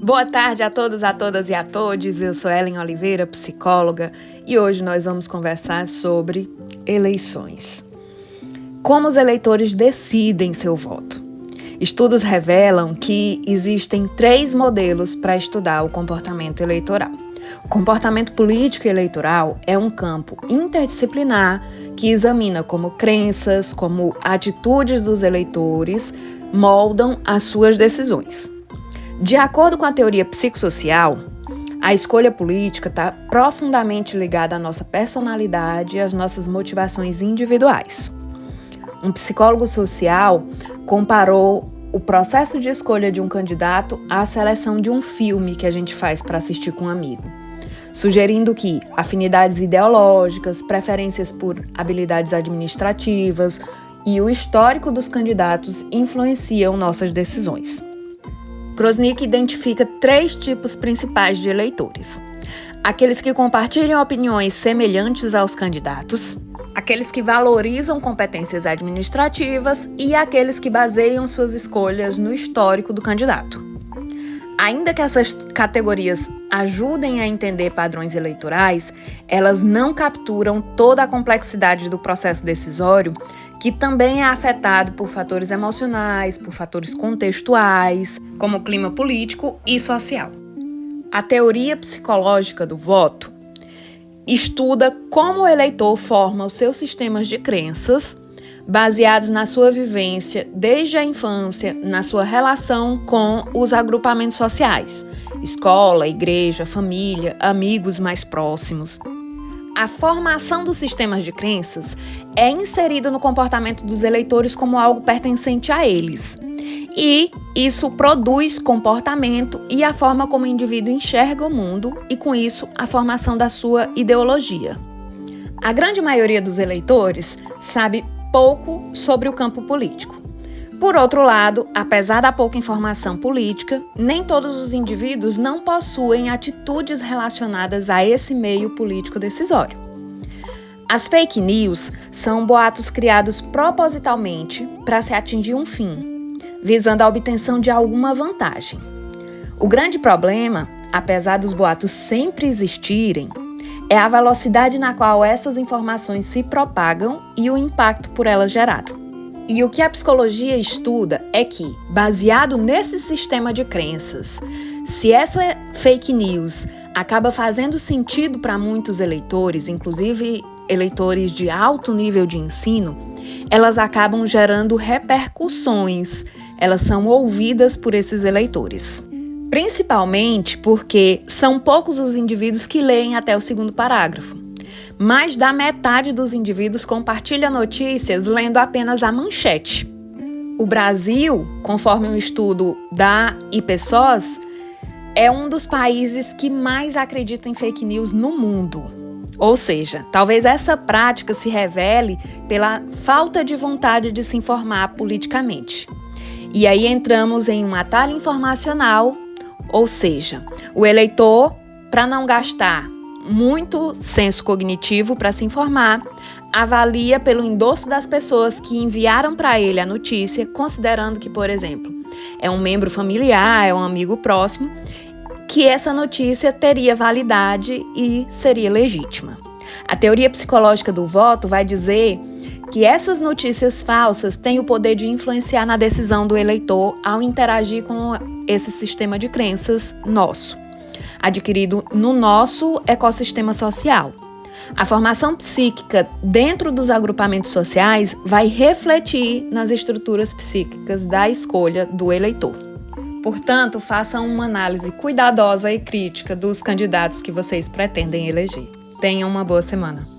Boa tarde a todos, a todas e a todes. Eu sou Ellen Oliveira, psicóloga, e hoje nós vamos conversar sobre eleições. Como os eleitores decidem seu voto? Estudos revelam que existem 3 modelos para estudar o comportamento eleitoral. O comportamento político e eleitoral é um campo interdisciplinar que examina como crenças, como atitudes dos eleitores moldam as suas decisões. De acordo com a teoria psicossocial, a escolha política está profundamente ligada à nossa personalidade e às nossas motivações individuais. Um psicólogo social comparou o processo de escolha de um candidato à seleção de um filme que a gente faz para assistir com um amigo, sugerindo que afinidades ideológicas, preferências por habilidades administrativas e o histórico dos candidatos influenciam nossas decisões. Krosnick identifica 3 tipos principais de eleitores: aqueles que compartilham opiniões semelhantes aos candidatos, aqueles que valorizam competências administrativas e aqueles que baseiam suas escolhas no histórico do candidato. Ainda que essas categorias ajudem a entender padrões eleitorais, elas não capturam toda a complexidade do processo decisório, que também é afetado por fatores emocionais, por fatores contextuais, como o clima político e social. A teoria psicológica do voto estuda como o eleitor forma os seus sistemas de crenças, baseados na sua vivência desde a infância, na sua relação com os agrupamentos sociais, escola, igreja, família, amigos mais próximos. A formação dos sistemas de crenças é inserida no comportamento dos eleitores como algo pertencente a eles. E isso produz comportamento e a forma como o indivíduo enxerga o mundo e, com isso, a formação da sua ideologia. A grande maioria dos eleitores sabe pouco sobre o campo político. Por outro lado, apesar da pouca informação política, nem todos os indivíduos não possuem atitudes relacionadas a esse meio político decisório. As fake news são boatos criados propositalmente para se atingir um fim, visando a obtenção de alguma vantagem. O grande problema, apesar dos boatos sempre existirem, é a velocidade na qual essas informações se propagam e o impacto por elas gerado. E o que a psicologia estuda é que, baseado nesse sistema de crenças, se essa fake news acaba fazendo sentido para muitos eleitores, inclusive eleitores de alto nível de ensino, elas acabam gerando repercussões, elas são ouvidas por esses eleitores. Principalmente porque são poucos os indivíduos que leem até o 2º parágrafo. Mais da metade dos indivíduos compartilha notícias lendo apenas a manchete. O Brasil, conforme um estudo da IPSOS, é um dos países que mais acredita em fake news no mundo. Ou seja, talvez essa prática se revele pela falta de vontade de se informar politicamente. E aí entramos em um atalho informacional. Ou seja, o eleitor, para não gastar muito senso cognitivo para se informar, avalia pelo endosso das pessoas que enviaram para ele a notícia, considerando que, por exemplo, é um membro familiar, é um amigo próximo, que essa notícia teria validade e seria legítima. A teoria psicológica do voto vai dizer que essas notícias falsas têm o poder de influenciar na decisão do eleitor ao interagir com esse sistema de crenças nosso, adquirido no nosso ecossistema social. A formação psíquica dentro dos agrupamentos sociais vai refletir nas estruturas psíquicas da escolha do eleitor. Portanto, façam uma análise cuidadosa e crítica dos candidatos que vocês pretendem eleger. Tenham uma boa semana.